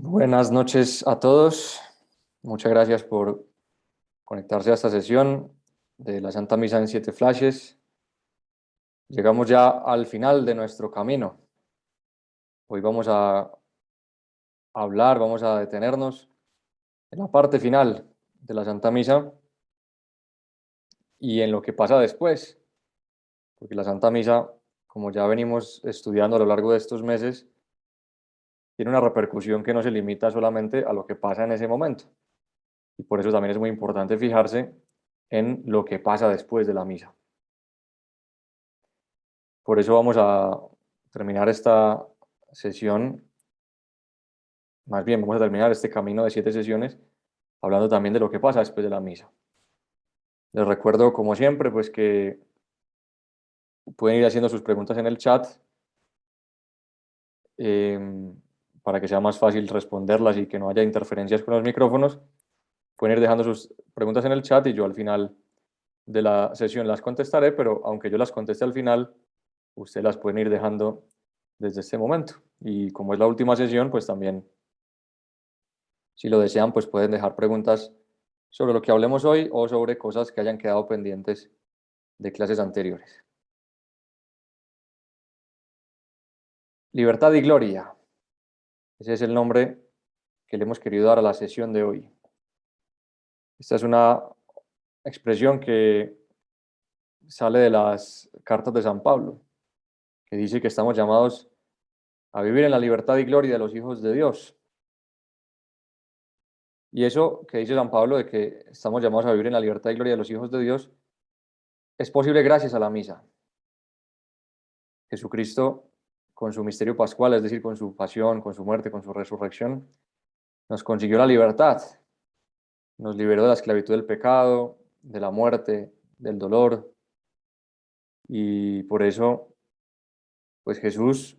Buenas noches a todos. Muchas gracias por conectarse a esta sesión de la Santa Misa en 7 Flashes. Llegamos ya al final de nuestro camino. Hoy vamos a hablar, vamos a detenernos en la parte final de la Santa Misa y en lo que pasa después, porque la Santa Misa, como ya venimos estudiando a lo largo de estos meses, tiene una repercusión que no se limita solamente a lo que pasa en ese momento. Y por eso también es muy importante fijarse en lo que pasa después de la misa. Por eso vamos a terminar esta sesión, más bien vamos a terminar este camino de 7 sesiones, hablando también de lo que pasa después de la misa. Les recuerdo, como siempre, pues que pueden ir haciendo sus preguntas en el chat para que sea más fácil responderlas y que no haya interferencias con los micrófonos. Pueden ir dejando sus preguntas en el chat y yo al final de la sesión las contestaré, pero aunque yo las conteste al final, ustedes las pueden ir dejando desde este momento. Y como es la última sesión, pues también, si lo desean, pues pueden dejar preguntas sobre lo que hablemos hoy o sobre cosas que hayan quedado pendientes de clases anteriores. Libertad y gloria. Ese es el nombre que le hemos querido dar a la sesión de hoy. Esta es una expresión que sale de las cartas de San Pablo, que dice que estamos llamados a vivir en la libertad y gloria de los hijos de Dios. Y eso que dice San Pablo de que estamos llamados a vivir en la libertad y gloria de los hijos de Dios es posible gracias a la misa. Jesucristo, con su misterio pascual, es decir, con su pasión, con su muerte, con su resurrección, nos consiguió la libertad, nos liberó de la esclavitud del pecado, de la muerte, del dolor, y por eso, pues Jesús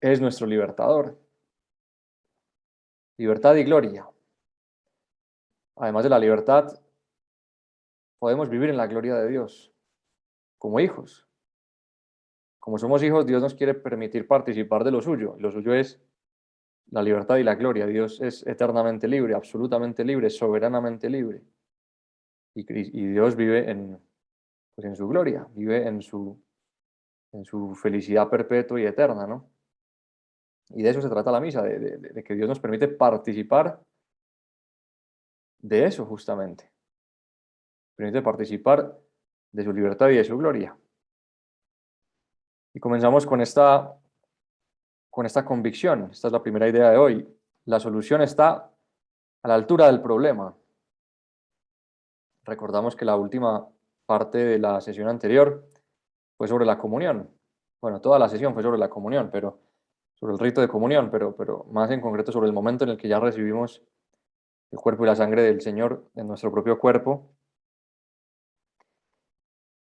es nuestro libertador. Libertad y gloria. Además de la libertad, podemos vivir en la gloria de Dios, como hijos. Como somos hijos, Dios nos quiere permitir participar de lo suyo. Lo suyo es la libertad y la gloria. Dios es eternamente libre, absolutamente libre, soberanamente libre. Y Dios vive pues en su gloria, vive en su felicidad perpetua y eterna, ¿no? Y de eso se trata la misa, de que Dios nos permite participar de eso justamente. Permite participar de su libertad y de su gloria. Y comenzamos con esta convicción. Esta es la primera idea de hoy. La solución está a la altura del problema. Recordamos que la última parte de la sesión anterior fue sobre la comunión. Bueno, toda la sesión fue sobre la comunión, pero sobre el rito de comunión, pero más en concreto sobre el momento en el que ya recibimos el cuerpo y la sangre del Señor en nuestro propio cuerpo.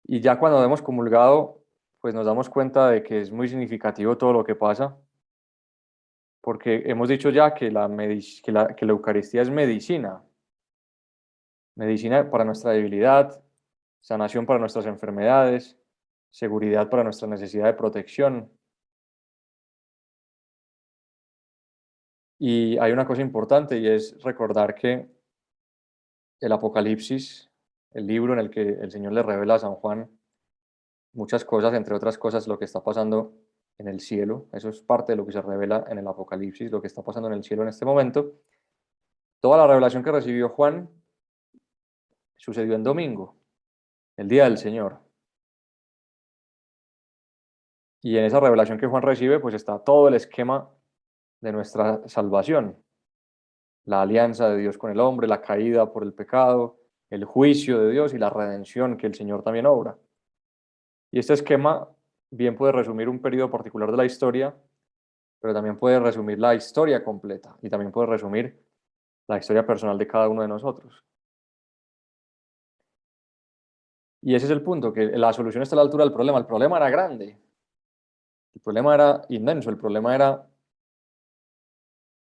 Y ya cuando hemos comulgado, pues nos damos cuenta de que es muy significativo todo lo que pasa, porque hemos dicho ya que que la Eucaristía es medicina, medicina para nuestra debilidad, sanación para nuestras enfermedades, seguridad para nuestra necesidad de protección. Y hay una cosa importante y es recordar que el Apocalipsis, el libro en el que el Señor le revela a San Juan muchas cosas, entre otras cosas lo que está pasando en el cielo, eso es parte de lo que se revela en el Apocalipsis, lo que está pasando en el cielo en este momento. Toda la revelación que recibió Juan sucedió en domingo, el día del Señor. Y en esa revelación que Juan recibe, pues está todo el esquema de nuestra salvación, la alianza de Dios con el hombre, la caída por el pecado, el juicio de Dios y la redención que el Señor también obra. Y este esquema bien puede resumir un periodo particular de la historia, pero también puede resumir la historia completa y también puede resumir la historia personal de cada uno de nosotros. Y ese es el punto, que la solución está a la altura del problema. El problema era grande, el problema era inmenso, el problema era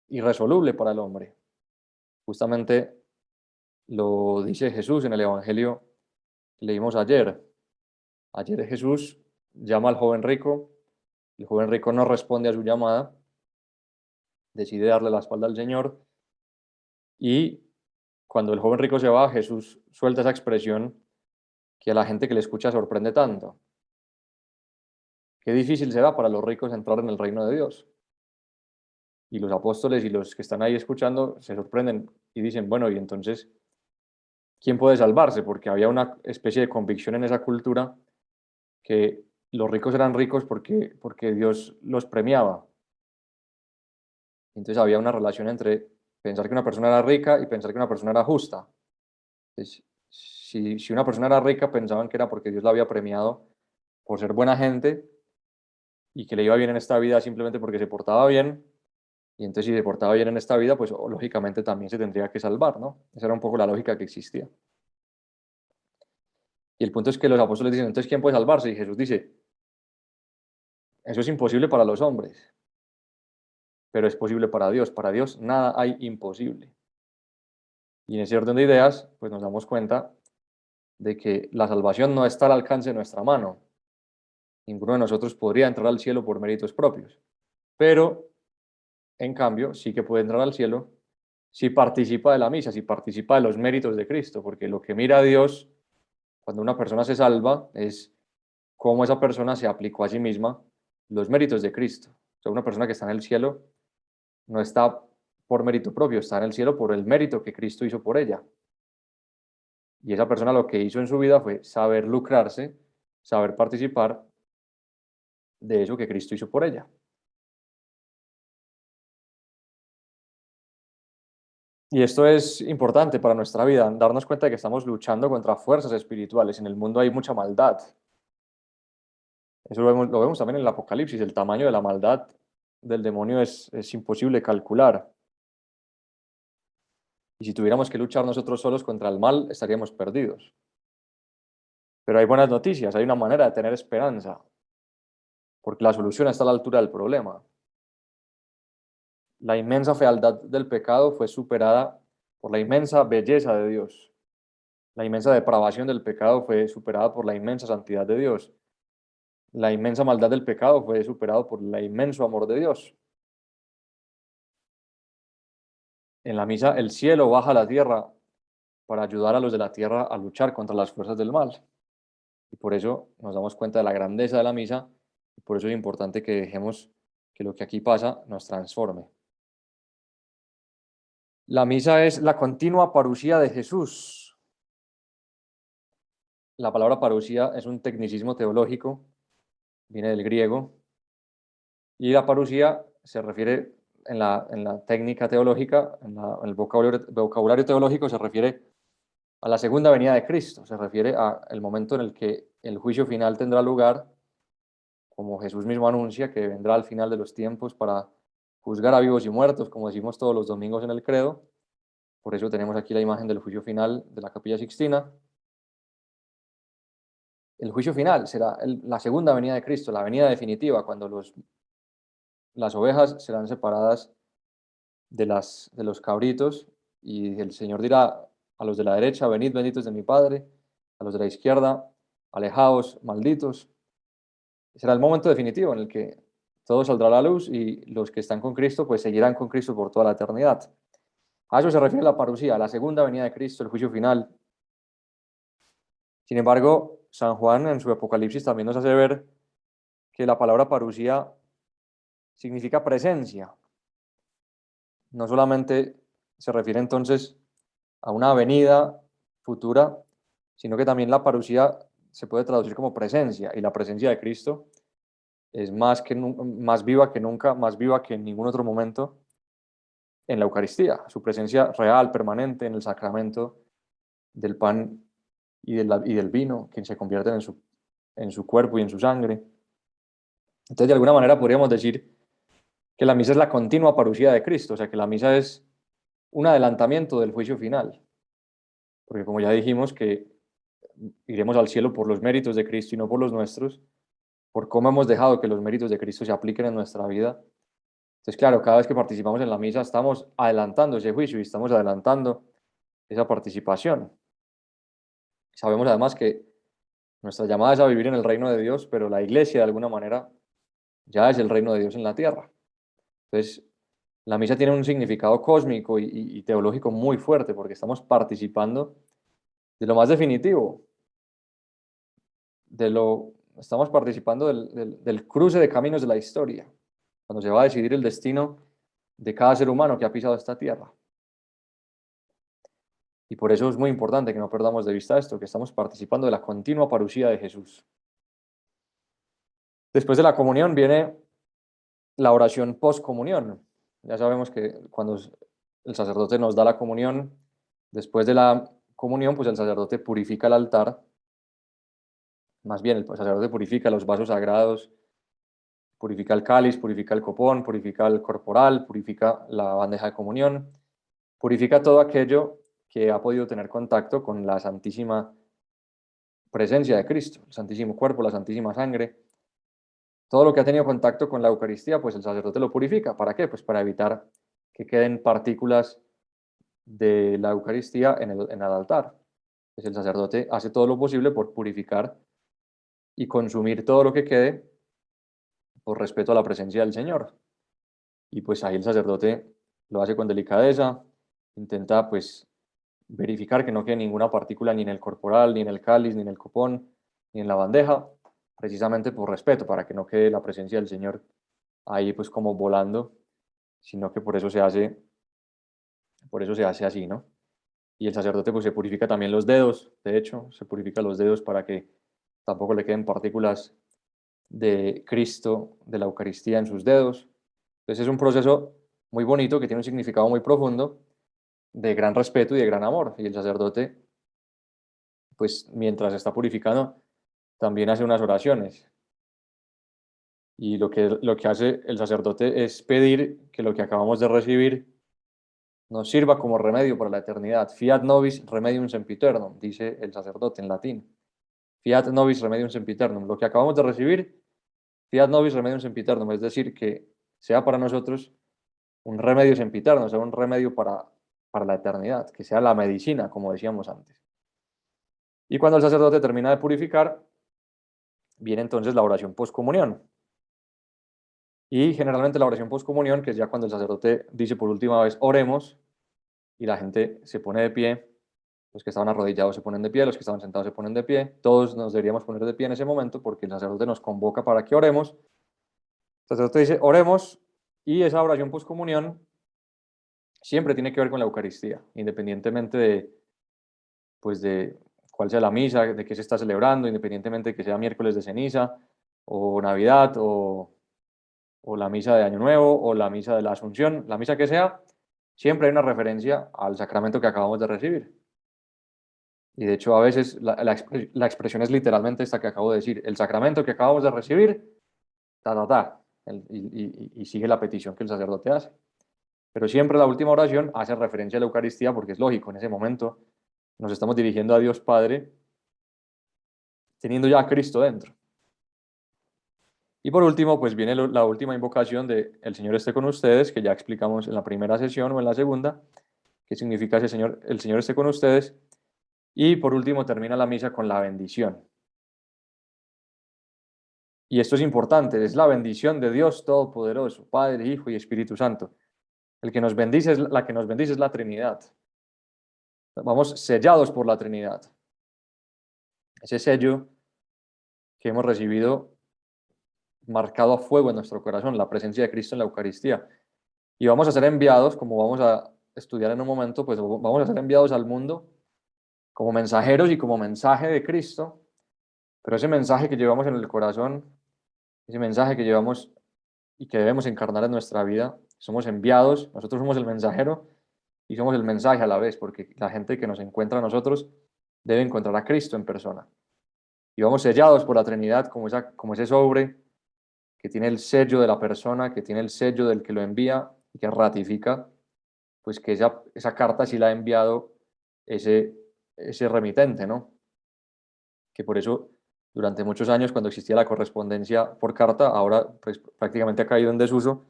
irresoluble para el hombre. Justamente lo dice Jesús en el Evangelio que leímos ayer. Ayer Jesús llama al joven rico, el joven rico no responde a su llamada, decide darle la espalda al Señor. Y cuando el joven rico se va, Jesús suelta esa expresión que a la gente que le escucha sorprende tanto. Qué difícil será para los ricos entrar en el reino de Dios. Y los apóstoles y los que están ahí escuchando se sorprenden y dicen, bueno, y entonces, ¿quién puede salvarse? Porque había una especie de convicción en esa cultura que los ricos eran ricos porque Dios los premiaba. Entonces había una relación entre pensar que una persona era rica y pensar que una persona era justa. Entonces, si una persona era rica, pensaban que era porque Dios la había premiado por ser buena gente y que le iba bien en esta vida simplemente porque se portaba bien. Y entonces si se portaba bien en esta vida, pues lógicamente también se tendría que salvar, ¿no? Esa era un poco la lógica que existía. Y el punto es que los apóstoles dicen, entonces, ¿quién puede salvarse? Y Jesús dice, eso es imposible para los hombres, pero es posible para Dios. Para Dios nada hay imposible. Y en ese orden de ideas, pues nos damos cuenta de que la salvación no está al alcance de nuestra mano. Ninguno de nosotros podría entrar al cielo por méritos propios. Pero, en cambio, sí que puede entrar al cielo si participa de la misa, si participa de los méritos de Cristo, porque lo que mira a Dios cuando una persona se salva es cómo esa persona se aplicó a sí misma los méritos de Cristo. O sea, una persona que está en el cielo no está por mérito propio, está en el cielo por el mérito que Cristo hizo por ella. Y esa persona lo que hizo en su vida fue saber lucrarse, saber participar de eso que Cristo hizo por ella. Y esto es importante para nuestra vida, darnos cuenta de que estamos luchando contra fuerzas espirituales. En el mundo hay mucha maldad. Eso lo vemos también en el Apocalipsis. El tamaño de la maldad del demonio es imposible calcular. Y si tuviéramos que luchar nosotros solos contra el mal, estaríamos perdidos. Pero hay buenas noticias, hay una manera de tener esperanza, porque la solución está a la altura del problema. La inmensa fealdad del pecado fue superada por la inmensa belleza de Dios. La inmensa depravación del pecado fue superada por la inmensa santidad de Dios. La inmensa maldad del pecado fue superada por el inmenso amor de Dios. En la misa, el cielo baja a la tierra para ayudar a los de la tierra a luchar contra las fuerzas del mal. Y por eso nos damos cuenta de la grandeza de la misa y por eso es importante que dejemos que lo que aquí pasa nos transforme. La misa es la continua parusía de Jesús. La palabra parusía es un tecnicismo teológico, viene del griego, y la parusía se refiere en la técnica teológica, en el vocabulario teológico, se refiere a la segunda venida de Cristo, se refiere al momento en el que el juicio final tendrá lugar, como Jesús mismo anuncia, que vendrá al final de los tiempos para juzgar a vivos y muertos, como decimos todos los domingos en el credo. Por eso tenemos aquí la imagen del juicio final de la Capilla Sixtina. El juicio final será la segunda venida de Cristo, la venida definitiva, cuando las ovejas serán separadas de los cabritos y el Señor dirá a los de la derecha, venid benditos de mi Padre, a los de la izquierda, alejaos, malditos. Será el momento definitivo en el que todo saldrá a la luz y los que están con Cristo pues seguirán con Cristo por toda la eternidad. A eso se refiere la parusía, la segunda venida de Cristo, el juicio final. Sin embargo, San Juan en su Apocalipsis también nos hace ver que la palabra parusía significa presencia. No solamente se refiere entonces a una venida futura, sino que también la parusía se puede traducir como presencia, y la presencia de Cristo es más viva que nunca, más viva que en ningún otro momento en la Eucaristía. Su presencia real, permanente en el sacramento del pan y del vino, que se convierten en su cuerpo y en su sangre. Entonces, de alguna manera podríamos decir que la misa es la continua parusía de Cristo, o sea, que la misa es un adelantamiento del juicio final, porque como ya dijimos que iremos al cielo por los méritos de Cristo y no por los nuestros, por cómo hemos dejado que los méritos de Cristo se apliquen en nuestra vida. Entonces, claro, cada vez que participamos en la misa estamos adelantando ese juicio y estamos adelantando esa participación. Sabemos además que nuestra llamada es a vivir en el reino de Dios, pero la iglesia de alguna manera ya es el reino de Dios en la tierra. Entonces, La misa tiene un significado cósmico y teológico muy fuerte porque estamos participando de lo más definitivo, estamos participando del cruce de caminos de la historia, cuando se va a decidir el destino de cada ser humano que ha pisado esta tierra. Y por eso es muy importante que no perdamos de vista esto, que estamos participando de la continua parusía de Jesús. Después de la comunión viene la oración post-comunión. Ya sabemos que cuando el sacerdote nos da la comunión, después de la comunión, pues el sacerdote purifica el altar, más bien el sacerdote purifica los vasos sagrados, purifica el cáliz, purifica el copón, purifica el corporal, purifica la bandeja de comunión, purifica todo aquello que ha podido tener contacto con la santísima presencia de Cristo, el santísimo cuerpo, la santísima sangre. Todo lo que ha tenido contacto con la Eucaristía, pues el sacerdote lo purifica. ¿Para qué? Pues para evitar que queden partículas de la Eucaristía en el altar. Pues el sacerdote hace todo lo posible por purificar y consumir todo lo que quede por respeto a la presencia del Señor. Y pues ahí el sacerdote lo hace con delicadeza, intenta pues verificar que no quede ninguna partícula ni en el corporal, ni en el cáliz, ni en el copón, ni en la bandeja, precisamente por respeto, para que no quede la presencia del Señor ahí pues como volando, sino que por eso se hace así, ¿no? Y el sacerdote pues se purifica también los dedos, de hecho, se purifica los dedos para que tampoco le queden partículas de Cristo, de la Eucaristía en sus dedos. Entonces es un proceso muy bonito que tiene un significado muy profundo, de gran respeto y de gran amor. Y el sacerdote, pues mientras está purificando, también hace unas oraciones. Y lo que hace el sacerdote es pedir que lo que acabamos de recibir nos sirva como remedio para la eternidad. Fiat nobis remedium sempiternum, dice el sacerdote en latín. Fiat nobis remedium sempiternum. Lo que acabamos de recibir, fiat nobis remedium sempiternum, es decir, que sea para nosotros un remedio sempiterno, sea un remedio para la eternidad, que sea la medicina, como decíamos antes. Y cuando el sacerdote termina de purificar, viene entonces la oración postcomunión. Y generalmente la oración postcomunión, que es ya cuando el sacerdote dice por última vez, oremos, y la gente se pone de pie, los que estaban arrodillados se ponen de pie, los que estaban sentados se ponen de pie, todos nos deberíamos poner de pie en ese momento porque el sacerdote nos convoca para que oremos. El sacerdote dice, oremos, y esa oración postcomunión siempre tiene que ver con la Eucaristía, independientemente pues de cuál sea la misa, de qué se está celebrando, independientemente de que sea miércoles de ceniza, o Navidad, o la misa de Año Nuevo, o la misa de la Asunción, la misa que sea, siempre hay una referencia al sacramento que acabamos de recibir. Y de hecho, a veces la expresión es literalmente esta que acabo de decir, el sacramento que acabamos de recibir, ta, ta, ta, y sigue la petición que el sacerdote hace. Pero siempre la última oración hace referencia a la Eucaristía porque es lógico, en ese momento nos estamos dirigiendo a Dios Padre, teniendo ya a Cristo dentro. Y por último, pues viene la última invocación de el Señor esté con ustedes, que ya explicamos en la primera sesión o en la segunda, qué significa el Señor esté con ustedes. Y por último termina la misa con la bendición. Y esto es importante, es la bendición de Dios Todopoderoso, Padre, Hijo y Espíritu Santo. El que nos bendice la que nos bendice es la Trinidad. Vamos sellados por la Trinidad. Ese sello que hemos recibido marcado a fuego en nuestro corazón, la presencia de Cristo en la Eucaristía. Y vamos a ser enviados, como vamos a estudiar en un momento, pues vamos a ser enviados al mundo como mensajeros y como mensaje de Cristo, pero ese mensaje que llevamos en el corazón, ese mensaje que llevamos y que debemos encarnar en nuestra vida, somos enviados, nosotros somos el mensajero y somos el mensaje a la vez, porque la gente que nos encuentra a nosotros debe encontrar a Cristo en persona. Y vamos sellados por la Trinidad como ese sobre que tiene el sello de la persona, que tiene el sello del que lo envía y que ratifica, pues que esa carta sí la ha enviado ese remitente, ¿no? Que por eso durante muchos años, cuando existía la correspondencia por carta, ahora pues prácticamente ha caído en desuso,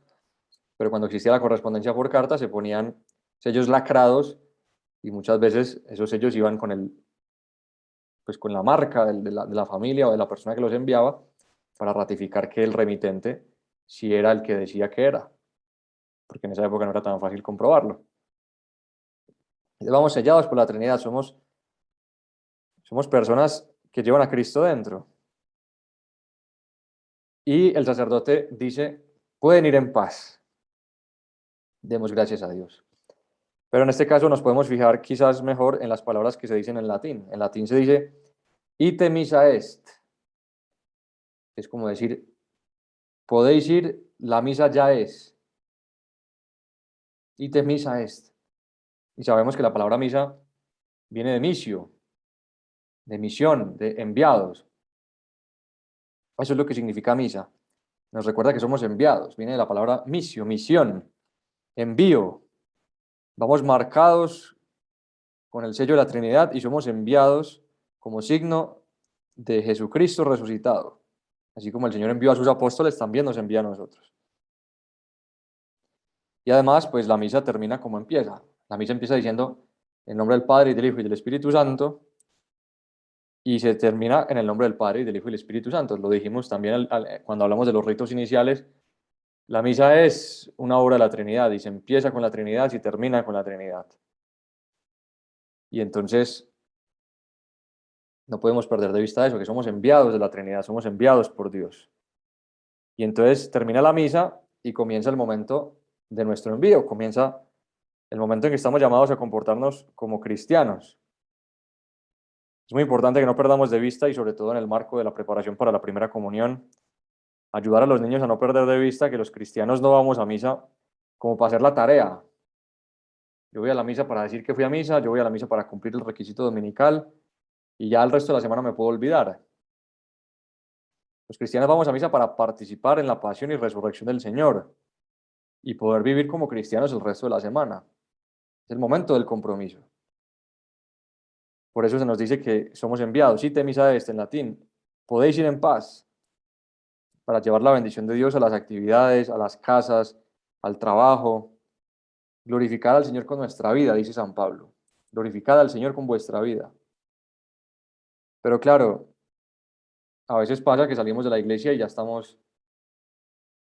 pero cuando existía la correspondencia por carta se ponían sellos lacrados y muchas veces esos sellos iban pues con la marca de la familia o de la persona que los enviaba para ratificar que el remitente sí era el que decía que era. porque en esa época no era tan fácil comprobarlo. Entonces vamos sellados por la Trinidad, somos personas que llevan a Cristo dentro. Y el sacerdote dice, pueden ir en paz. Demos gracias a Dios. Pero en este caso nos podemos fijar quizás mejor en las palabras que se dicen en latín. En latín se dice, ite missa est. Es como decir, podéis ir, la misa ya es. Ite missa est. Y sabemos que la palabra misa viene de misio, de misión, de enviados. Eso es lo que significa misa. Nos recuerda que somos enviados. Viene de la palabra misio, misión, envío. Vamos marcados con el sello de la Trinidad y somos enviados como signo de Jesucristo resucitado. Así como el Señor envió a sus apóstoles, también nos envía a nosotros. Y además, pues la misa termina como empieza. La misa empieza diciendo, en nombre del Padre, y del Hijo, y del Espíritu Santo, y se termina en el nombre del Padre, y del Hijo, y del Espíritu Santo. Lo dijimos también cuando hablamos de los ritos iniciales. La misa es una obra de la Trinidad, y se empieza con la Trinidad y termina con la Trinidad. Y entonces, no podemos perder de vista eso, que somos enviados de la Trinidad, somos enviados por Dios. Y entonces termina la misa y comienza el momento de nuestro envío, comienza el momento en que estamos llamados a comportarnos como cristianos. Es muy importante que no perdamos de vista, y sobre todo en el marco de la preparación para la primera comunión, ayudar a los niños a no perder de vista que los cristianos no vamos a misa como para hacer la tarea. Yo voy a la misa para decir que fui a misa, yo voy a la misa para cumplir el requisito dominical y ya el resto de la semana me puedo olvidar. Los cristianos vamos a misa para participar en la pasión y resurrección del Señor y poder vivir como cristianos el resto de la semana. Es el momento del compromiso. Por eso se nos dice que somos enviados. Ite missa est en latín. Podéis ir en paz para llevar la bendición de Dios a las actividades, a las casas, al trabajo. Glorificar al Señor con nuestra vida, dice San Pablo. Glorificad al Señor con vuestra vida. Pero claro, a veces pasa que salimos de la iglesia y ya estamos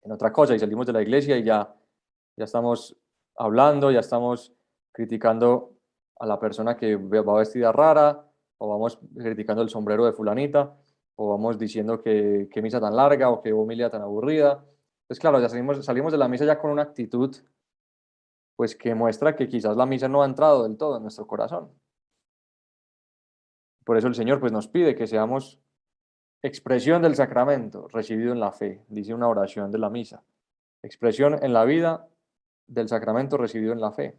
en otra cosa, y salimos de la iglesia y ya estamos hablando, ya estamos criticando a la persona que va vestida rara, o vamos criticando el sombrero de fulanita, o vamos diciendo que misa tan larga o que homilia tan aburrida. Entonces, claro, ya salimos de la misa ya con una actitud pues que muestra que quizás la misa no ha entrado del todo en nuestro corazón. Por eso el Señor pues nos pide que seamos expresión del sacramento recibido en la fe, dice una oración de la misa. Expresión en la vida del sacramento recibido en la fe.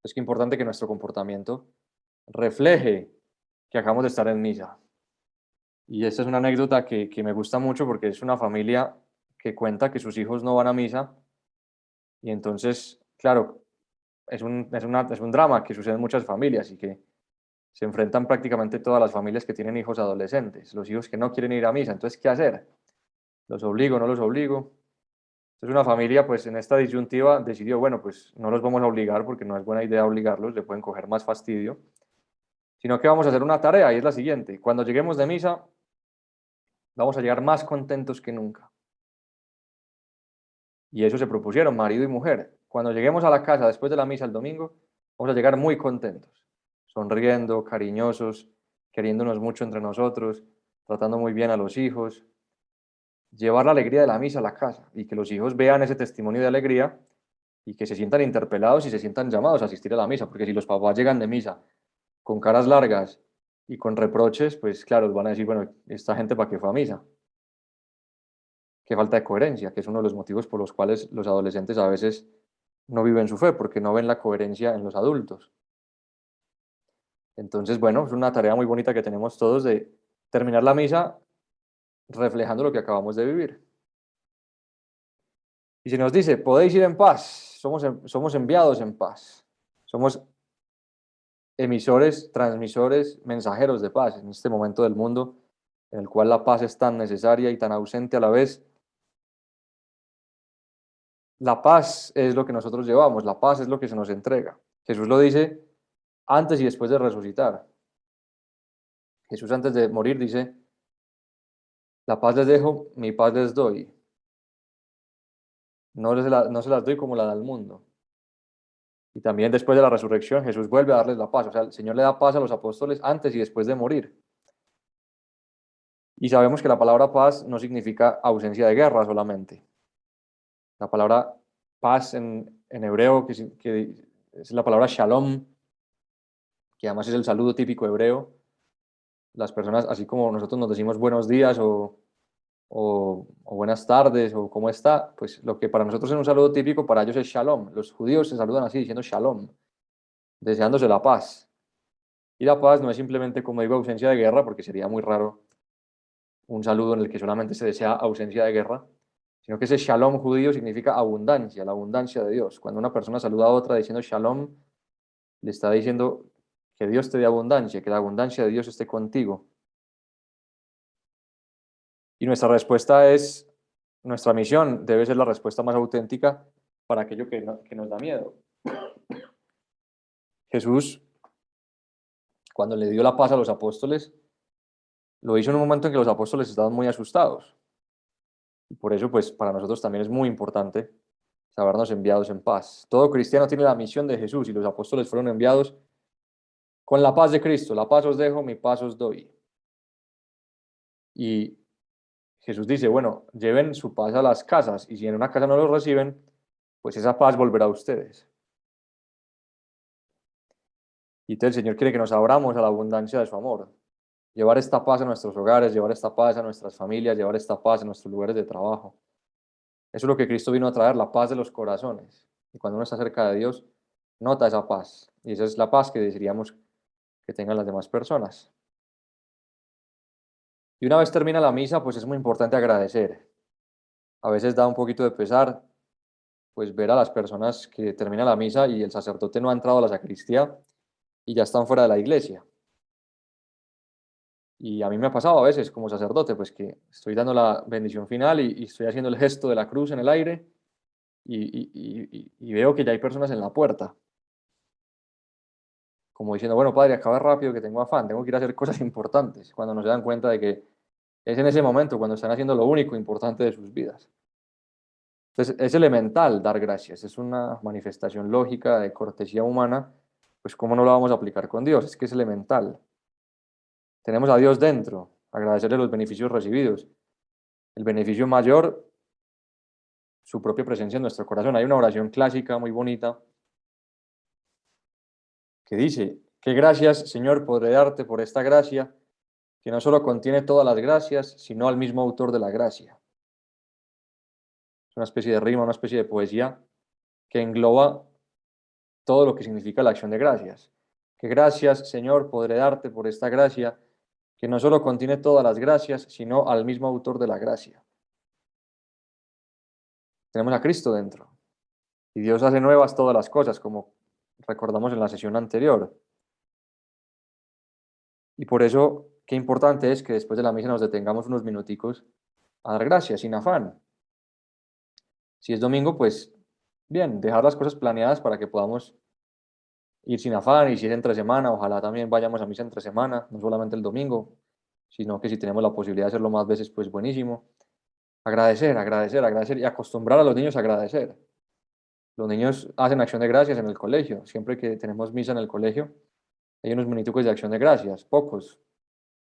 Es que importante que nuestro comportamiento refleje que acabamos de estar en misa. Y esta es una anécdota que me gusta mucho porque es una familia que cuenta que sus hijos no van a misa, y entonces, claro, es un drama que sucede en muchas familias y que se enfrentan prácticamente todas las familias que tienen hijos adolescentes, los hijos que no quieren ir a misa. Entonces, ¿qué hacer? ¿Los obligo, no los obligo? Entonces una familia, pues en esta disyuntiva decidió, bueno, pues no los vamos a obligar porque no es buena idea obligarlos, le pueden coger más fastidio, sino que vamos a hacer una tarea, y es la siguiente: cuando lleguemos de misa, vamos a llegar más contentos que nunca. Y eso se propusieron marido y mujer. Cuando lleguemos a la casa después de la misa el domingo, vamos a llegar muy contentos, sonriendo, cariñosos, queriéndonos mucho entre nosotros, tratando muy bien a los hijos, llevar la alegría de la misa a la casa y que los hijos vean ese testimonio de alegría y que se sientan interpelados y se sientan llamados a asistir a la misa, porque si los papás llegan de misa con caras largas y con reproches, pues claro, van a decir, bueno, esta gente para qué fue a misa. Qué falta de coherencia, que es uno de los motivos por los cuales los adolescentes a veces no viven su fe, porque no ven la coherencia en los adultos. Entonces, bueno, es una tarea muy bonita que tenemos todos de terminar la misa reflejando lo que acabamos de vivir. Y se nos dice, podéis ir en paz, somos enviados en paz, somos emisores, transmisores, mensajeros de paz en este momento del mundo en el cual la paz es tan necesaria y tan ausente a la vez. La paz es lo que nosotros llevamos, la paz es lo que se nos entrega. Jesús lo dice antes y después de resucitar. Jesús antes de morir dice, la paz les dejo, mi paz les doy. no se las doy como la da el mundo. Y también después de la resurrección, Jesús vuelve a darles la paz. O sea, el Señor le da paz a los apóstoles antes y después de morir. Y sabemos que la palabra paz no significa ausencia de guerra solamente. La palabra paz en hebreo, que es la palabra shalom, que además es el saludo típico hebreo. Las personas, así como nosotros nos decimos buenos días o buenas tardes o cómo está, pues lo que para nosotros es un saludo típico, para ellos es shalom. Los judíos se saludan así, diciendo shalom, deseándose la paz. Y la paz no es simplemente, como digo, ausencia de guerra, porque sería muy raro un saludo en el que solamente se desea ausencia de guerra, sino que ese shalom judío significa abundancia, la abundancia de Dios. Cuando una persona saluda a otra diciendo shalom, le está diciendo que Dios te dé abundancia, que la abundancia de Dios esté contigo. Y nuestra respuesta es, nuestra misión debe ser la respuesta más auténtica para aquello que nos da miedo. Jesús, cuando le dio la paz a los apóstoles, lo hizo en un momento en que los apóstoles estaban muy asustados. Y por eso, pues, para nosotros también es muy importante sabernos enviados en paz. Todo cristiano tiene la misión de Jesús y los apóstoles fueron enviados con la paz de Cristo. La paz os dejo, mi paz os doy. Y Jesús dice, bueno, lleven su paz a las casas y si en una casa no lo reciben, pues esa paz volverá a ustedes. Y entonces el Señor quiere que nos abramos a la abundancia de su amor. Llevar esta paz a nuestros hogares, llevar esta paz a nuestras familias, llevar esta paz a nuestros lugares de trabajo. Eso es lo que Cristo vino a traer, la paz de los corazones. Y cuando uno está cerca de Dios, nota esa paz. Y esa es la paz que desearíamos que tengan las demás personas. Y una vez termina la misa, pues es muy importante agradecer. A veces da un poquito de pesar, pues ver a las personas que termina la misa y el sacerdote no ha entrado a la sacristía y ya están fuera de la iglesia. Y a mí me ha pasado a veces como sacerdote, pues que estoy dando la bendición final y estoy haciendo el gesto de la cruz en el aire y veo que ya hay personas en la puerta, como diciendo, bueno, padre, acaba rápido que tengo afán, tengo que ir a hacer cosas importantes, cuando no se dan cuenta de que es en ese momento cuando están haciendo lo único importante de sus vidas. Entonces, es elemental dar gracias, es una manifestación lógica de cortesía humana, pues ¿cómo no la vamos a aplicar con Dios? Es que es elemental. Tenemos a Dios dentro, agradecerle los beneficios recibidos. El beneficio mayor, su propia presencia en nuestro corazón. Hay una oración clásica muy bonita que dice, qué gracias, Señor, podré darte por esta gracia, que no solo contiene todas las gracias, sino al mismo autor de la gracia. Es una especie de rima, una especie de poesía que engloba todo lo que significa la acción de gracias. Que gracias, Señor, podré darte por esta gracia, que no solo contiene todas las gracias, sino al mismo autor de la gracia. Tenemos a Cristo dentro. Y Dios hace nuevas todas las cosas, como recordamos en la sesión anterior. Y por eso, qué importante es que después de la misa nos detengamos unos minuticos a dar gracias, sin afán. Si es domingo, pues bien, dejar las cosas planeadas para que podamos ir sin afán, y si es entre semana, ojalá también vayamos a misa entre semana, no solamente el domingo, sino que si tenemos la posibilidad de hacerlo más veces, pues buenísimo. Agradecer, agradecer, agradecer y acostumbrar a los niños a agradecer. Los niños hacen acción de gracias en el colegio, siempre que tenemos misa en el colegio, hay unos minuticos de acción de gracias, pocos,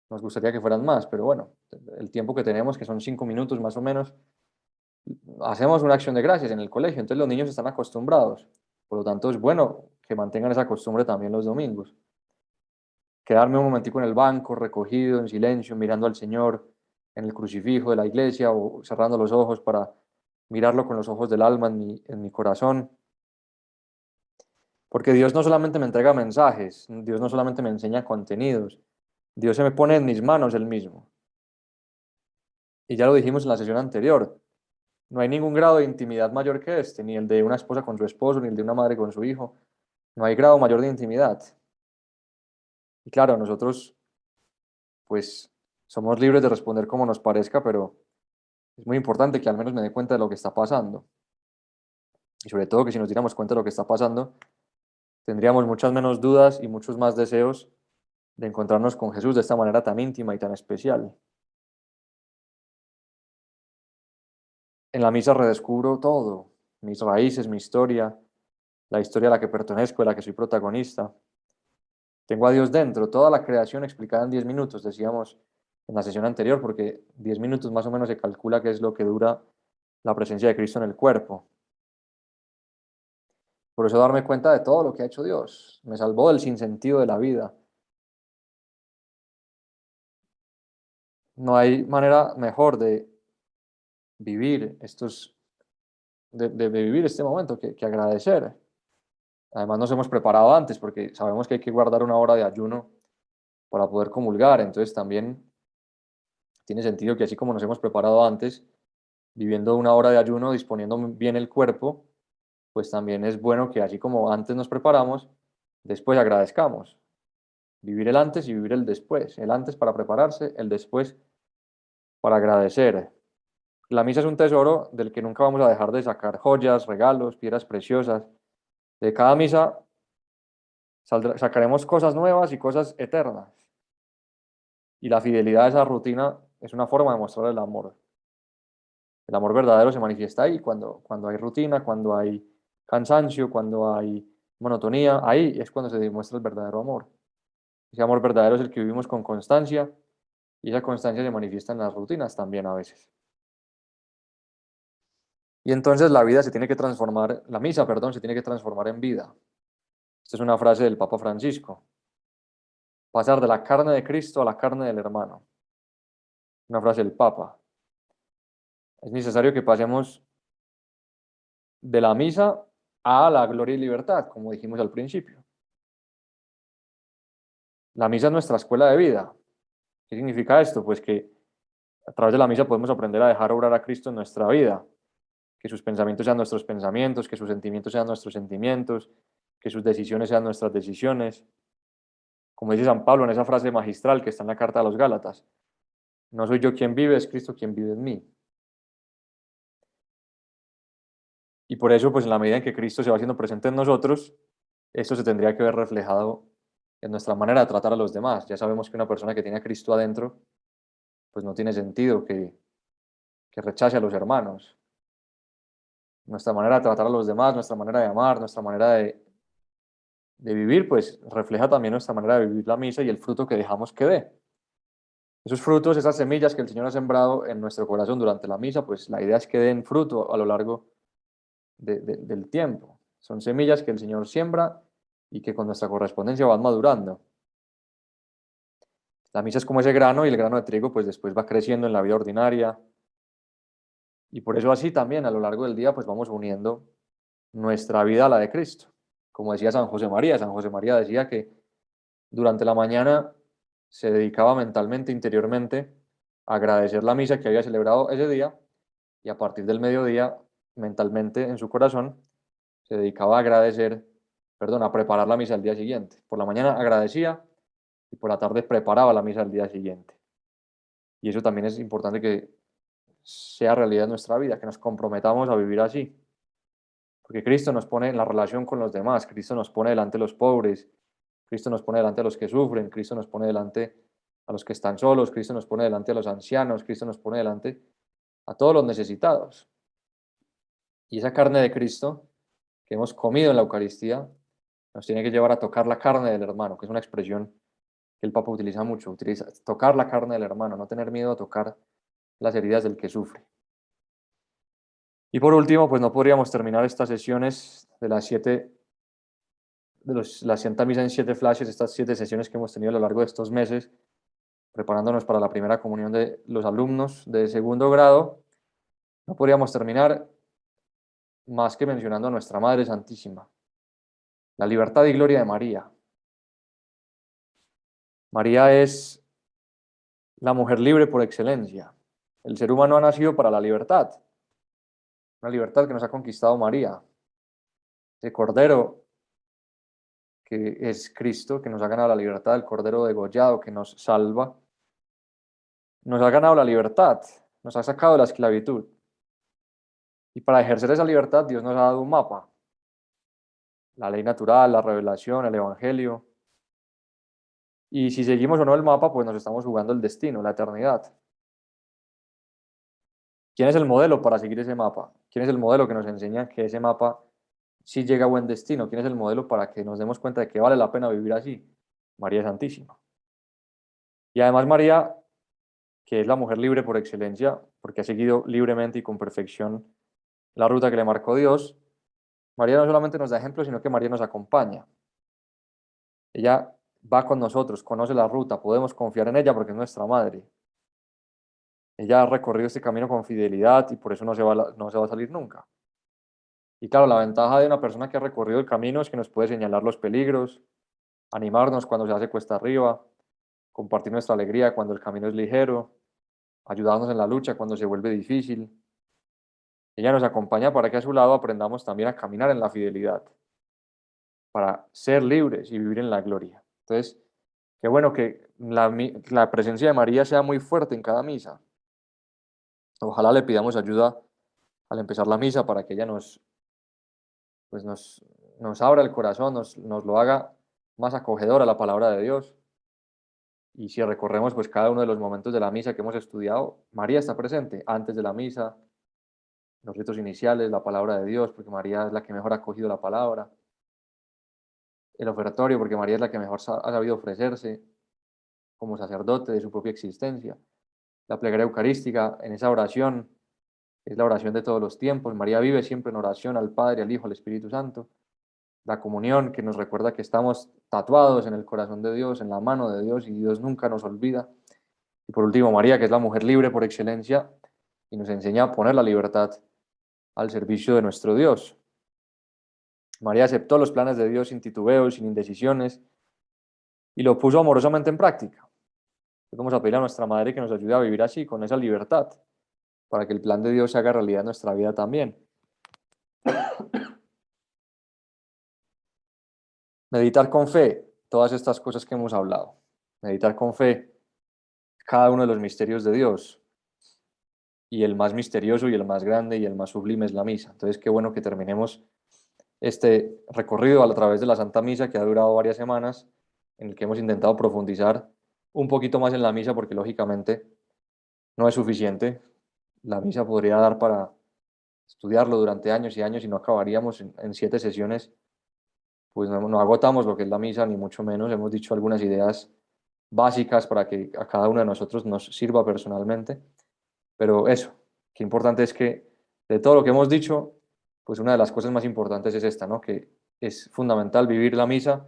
nos gustaría que fueran más, pero bueno, el tiempo que tenemos, que son 5 minutos más o menos, hacemos una acción de gracias en el colegio, entonces los niños están acostumbrados. Por lo tanto, es bueno que mantengan esa costumbre también los domingos. Quedarme un momentico en el banco, recogido, en silencio, mirando al Señor en el crucifijo de la iglesia o cerrando los ojos para mirarlo con los ojos del alma en mi corazón. Porque Dios no solamente me entrega mensajes, Dios no solamente me enseña contenidos, Dios se me pone en mis manos Él mismo. Y ya lo dijimos en la sesión anterior, no hay ningún grado de intimidad mayor que este, ni el de una esposa con su esposo, ni el de una madre con su hijo. No hay grado mayor de intimidad. Y claro, nosotros pues somos libres de responder como nos parezca, pero es muy importante que al menos me dé cuenta de lo que está pasando. Y sobre todo que si nos diéramos cuenta de lo que está pasando, tendríamos muchas menos dudas y muchos más deseos de encontrarnos con Jesús de esta manera tan íntima y tan especial. En la misa redescubro todo, mis raíces, mi historia, la historia a la que pertenezco, de la que soy protagonista. Tengo a Dios dentro, toda la creación explicada en 10 minutos, decíamos en la sesión anterior, porque 10 minutos más o menos se calcula que es lo que dura la presencia de Cristo en el cuerpo. Por eso darme cuenta de todo lo que ha hecho Dios. Me salvó del sinsentido de la vida. No hay manera mejor de vivir de vivir este momento que agradecer. Además nos hemos preparado antes porque sabemos que hay que guardar una hora de ayuno para poder comulgar. Entonces también tiene sentido que así como nos hemos preparado antes, viviendo una hora de ayuno, disponiendo bien el cuerpo, pues también es bueno que así como antes nos preparamos, después agradezcamos. Vivir el antes y vivir el después. El antes para prepararse, el después para agradecer. La misa es un tesoro del que nunca vamos a dejar de sacar joyas, regalos, piedras preciosas. De cada misa sacaremos cosas nuevas y cosas eternas. Y la fidelidad a esa rutina es una forma de mostrar el amor. El amor verdadero se manifiesta ahí, cuando hay rutina, cuando hay cansancio, cuando hay monotonía. Ahí es cuando se demuestra el verdadero amor. Ese amor verdadero es el que vivimos con constancia y esa constancia se manifiesta en las rutinas también a veces. Y entonces la vida se tiene que transformar, la misa, perdón, se tiene que transformar en vida. Esta es una frase del Papa Francisco. Pasar de la carne de Cristo a la carne del hermano. Una frase del Papa. Es necesario que pasemos de la misa a la gloria y libertad, como dijimos al principio. La misa es nuestra escuela de vida. ¿Qué significa esto? Pues que a través de la misa podemos aprender a dejar obrar a Cristo en nuestra vida, que sus pensamientos sean nuestros pensamientos, que sus sentimientos sean nuestros sentimientos, que sus decisiones sean nuestras decisiones. Como dice San Pablo en esa frase magistral que está en la carta a los Gálatas, no soy yo quien vive, es Cristo quien vive en mí. Y por eso, pues en la medida en que Cristo se va haciendo presente en nosotros, esto se tendría que ver reflejado en nuestra manera de tratar a los demás. Ya sabemos que una persona que tiene a Cristo adentro, pues no tiene sentido que rechace a los hermanos. Nuestra manera de tratar a los demás, nuestra manera de amar, nuestra manera de vivir, pues refleja también nuestra manera de vivir la misa y el fruto que dejamos que dé. Esos frutos, esas semillas que el Señor ha sembrado en nuestro corazón durante la misa, pues la idea es que den fruto a lo largo del tiempo. Son semillas que el Señor siembra y que con nuestra correspondencia van madurando. La misa es como ese grano y el grano de trigo pues después va creciendo en la vida ordinaria y por eso así también a lo largo del día pues vamos uniendo nuestra vida a la de Cristo. Como decía San José María decía que durante la mañana se dedicaba mentalmente, interiormente, a agradecer la misa que había celebrado ese día y a partir del mediodía, mentalmente en su corazón, se dedicaba a agradecer, perdón, a preparar la misa al día siguiente. Por la mañana agradecía y por la tarde preparaba la misa al día siguiente. Y eso también es importante que sea realidad en nuestra vida, que nos comprometamos a vivir así. Porque Cristo nos pone en la relación con los demás, Cristo nos pone delante a los pobres, Cristo nos pone delante a los que sufren, Cristo nos pone delante a los que están solos, Cristo nos pone delante a los ancianos, Cristo nos pone delante a todos los necesitados. Y esa carne de Cristo que hemos comido en la Eucaristía nos tiene que llevar a tocar la carne del hermano, que es una expresión que el Papa utiliza mucho, utiliza tocar la carne del hermano, no tener miedo a tocar las heridas del que sufre. Y por último, pues no podríamos terminar estas sesiones de las la Santa Misa en 7 flashes, estas 7 sesiones que hemos tenido a lo largo de estos meses, preparándonos para la primera comunión de los alumnos de segundo grado, no podríamos terminar más que mencionando a nuestra Madre Santísima, la libertad y gloria de María. María es la mujer libre por excelencia. El ser humano ha nacido para la libertad, una libertad que nos ha conquistado María. El Cordero que es Cristo, que nos ha ganado la libertad, el Cordero degollado que nos salva, nos ha ganado la libertad, nos ha sacado de la esclavitud. Y para ejercer esa libertad, Dios nos ha dado un mapa, la ley natural, la revelación, el Evangelio. Y si seguimos o no el mapa, pues nos estamos jugando el destino, la eternidad. ¿Quién es el modelo para seguir ese mapa? ¿Quién es el modelo que nos enseña que ese mapa sí llega a buen destino? ¿Quién es el modelo para que nos demos cuenta de que vale la pena vivir así? María Santísima. Y además María, que es la mujer libre por excelencia, porque ha seguido libremente y con perfección la ruta que le marcó Dios, María no solamente nos da ejemplo, sino que María nos acompaña. Ella va con nosotros, conoce la ruta, podemos confiar en ella porque es nuestra madre. Ella ha recorrido este camino con fidelidad y por eso no se va a salir nunca. Y claro, la ventaja de una persona que ha recorrido el camino es que nos puede señalar los peligros, animarnos cuando se hace cuesta arriba, compartir nuestra alegría cuando el camino es ligero, ayudarnos en la lucha cuando se vuelve difícil. Ella nos acompaña para que a su lado aprendamos también a caminar en la fidelidad, para ser libres y vivir en la gloria. Entonces, qué bueno que la presencia de María sea muy fuerte en cada misa. Ojalá le pidamos ayuda al empezar la misa para que ella pues nos abra el corazón, nos lo haga más acogedor a la palabra de Dios. Y si recorremos pues cada uno de los momentos de la misa que hemos estudiado, María está presente antes de la misa, los ritos iniciales, la palabra de Dios, porque María es la que mejor ha acogido la palabra, el ofertorio, porque María es la que mejor ha sabido ofrecerse como sacerdote de su propia existencia, la plegaria eucarística, en esa oración, es la oración de todos los tiempos. María vive siempre en oración al Padre, al Hijo, al Espíritu Santo. La comunión que nos recuerda que estamos tatuados en el corazón de Dios, en la mano de Dios, y Dios nunca nos olvida. Y por último, María, que es la mujer libre por excelencia y nos enseña a poner la libertad al servicio de nuestro Dios. María aceptó los planes de Dios sin titubeos, sin indecisiones, y lo puso amorosamente en práctica. Vamos a pedir a nuestra Madre que nos ayude a vivir así, con esa libertad, para que el plan de Dios se haga realidad en nuestra vida también. Meditar con fe todas estas cosas que hemos hablado. Meditar con fe cada uno de los misterios de Dios. Y el más misterioso y el más grande y el más sublime es la misa. Entonces, qué bueno que terminemos este recorrido a través de la Santa Misa que ha durado varias semanas, en el que hemos intentado profundizar un poquito más en la misa, porque lógicamente no es suficiente. La misa podría dar para estudiarlo durante años y años y no acabaríamos en 7 sesiones, pues no agotamos lo que es la misa, ni mucho menos. Hemos dicho algunas ideas básicas para que a cada uno de nosotros nos sirva personalmente, pero eso, qué importante es que de todo lo que hemos dicho, pues una de las cosas más importantes es esta, ¿no? Que es fundamental vivir la misa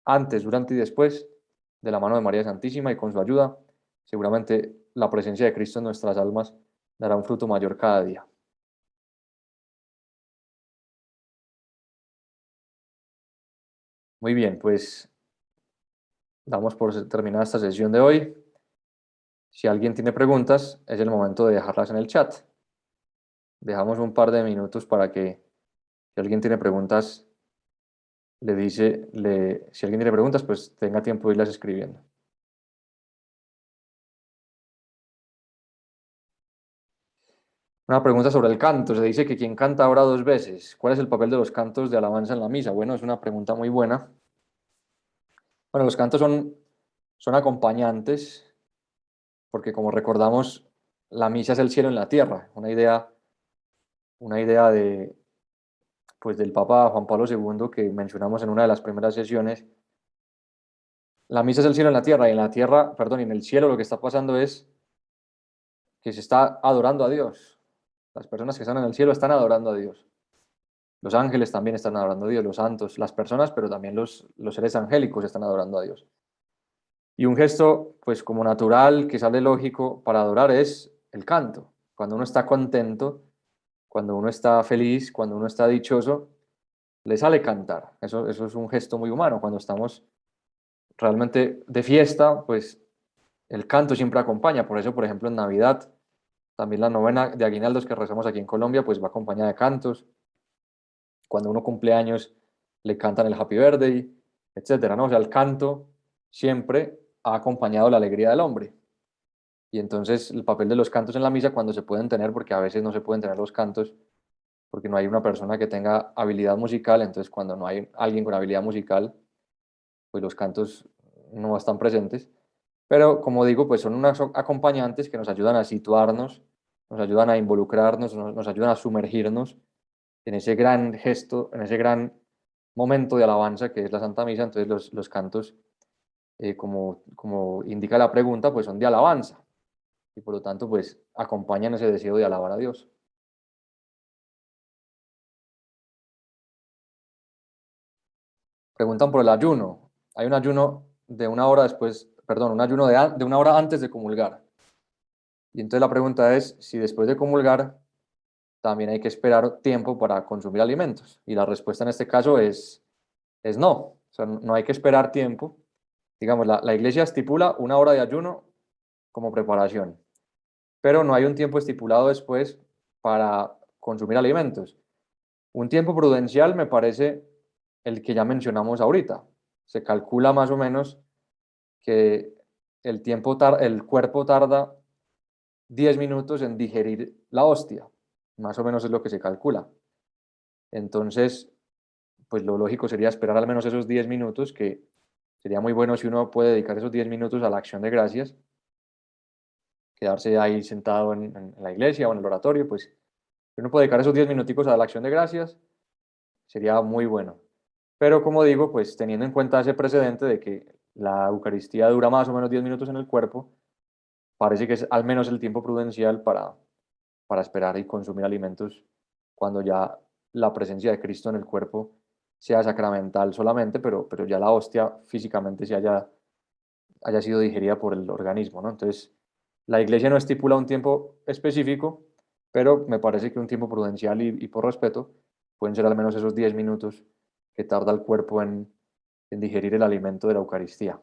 antes, durante y después de la mano de María Santísima, y con su ayuda, seguramente la presencia de Cristo en nuestras almas dará un fruto mayor cada día. Muy bien, pues damos por terminada esta sesión de hoy. Si alguien tiene preguntas, es el momento de dejarlas en el chat. Dejamos un par de minutos para que, si alguien tiene preguntas, si alguien tiene preguntas, pues tenga tiempo de irlas escribiendo. Una pregunta sobre el canto. Se dice que quien canta ora 2 veces. ¿Cuál es el papel de los cantos de alabanza en la misa? Bueno, es una pregunta muy buena. Bueno, los cantos son acompañantes, porque como recordamos, la misa es el cielo en la tierra. Una idea pues, del Papa Juan Pablo II que mencionamos en una de las primeras sesiones. La misa es el cielo en la tierra, y en la tierra, perdón, y en el cielo lo que está pasando es que se está adorando a Dios. Las personas que están en el cielo están adorando a Dios. Los ángeles también están adorando a Dios, los santos, las personas, pero también los seres angélicos están adorando a Dios. Y un gesto, pues como natural, que sale lógico para adorar es el canto. Cuando uno está contento, cuando uno está feliz, cuando uno está dichoso, le sale cantar. Eso es un gesto muy humano. Cuando estamos realmente de fiesta, pues el canto siempre acompaña. Por eso, por ejemplo, en Navidad, también la novena de aguinaldos que rezamos aquí en Colombia, pues va acompañada de cantos. Cuando uno cumple años, le cantan el Happy Birthday, etcétera, ¿no? O sea, el canto siempre ha acompañado la alegría del hombre. Y entonces el papel de los cantos en la misa, cuando se pueden tener, porque a veces no se pueden tener los cantos, porque no hay una persona que tenga habilidad musical, entonces cuando no hay alguien con habilidad musical, pues los cantos no están presentes. Pero como digo, pues son unos acompañantes que nos ayudan a situarnos, nos ayudan a involucrarnos, nos ayudan a sumergirnos en ese gran gesto, en ese gran momento de alabanza que es la Santa Misa. Entonces los cantos, como indica la pregunta, pues son de alabanza y por lo tanto pues acompañan ese deseo de alabar a Dios. Preguntan por el ayuno. Hay un ayuno de una hora después, perdón, un ayuno de una hora antes de comulgar. Y entonces la pregunta es si después de comulgar también hay que esperar tiempo para consumir alimentos. Y la respuesta en este caso es no. O sea, no hay que esperar tiempo. Digamos, la iglesia estipula una hora de ayuno como preparación, pero no hay un tiempo estipulado después para consumir alimentos. Un tiempo prudencial me parece el que ya mencionamos ahorita. Se calcula más o menos que el cuerpo tarda 10 minutos en digerir la hostia. Más o menos es lo que se calcula. Entonces, pues lo lógico sería esperar al menos esos 10 minutos, que sería muy bueno si uno puede dedicar esos 10 minutos a la acción de gracias, quedarse ahí sentado en la iglesia o en el oratorio, pues si uno puede dedicar esos 10 minuticos a la acción de gracias, sería muy bueno. Pero como digo, pues teniendo en cuenta ese precedente de que la Eucaristía dura más o menos 10 minutos en el cuerpo, parece que es al menos el tiempo prudencial para esperar y consumir alimentos cuando ya la presencia de Cristo en el cuerpo sea sacramental solamente, pero ya la hostia físicamente haya sido digerida por el organismo, ¿no? Entonces, la iglesia no estipula un tiempo específico, pero me parece que un tiempo prudencial y por respeto pueden ser al menos esos 10 minutos que tarda el cuerpo en digerir el alimento de la Eucaristía.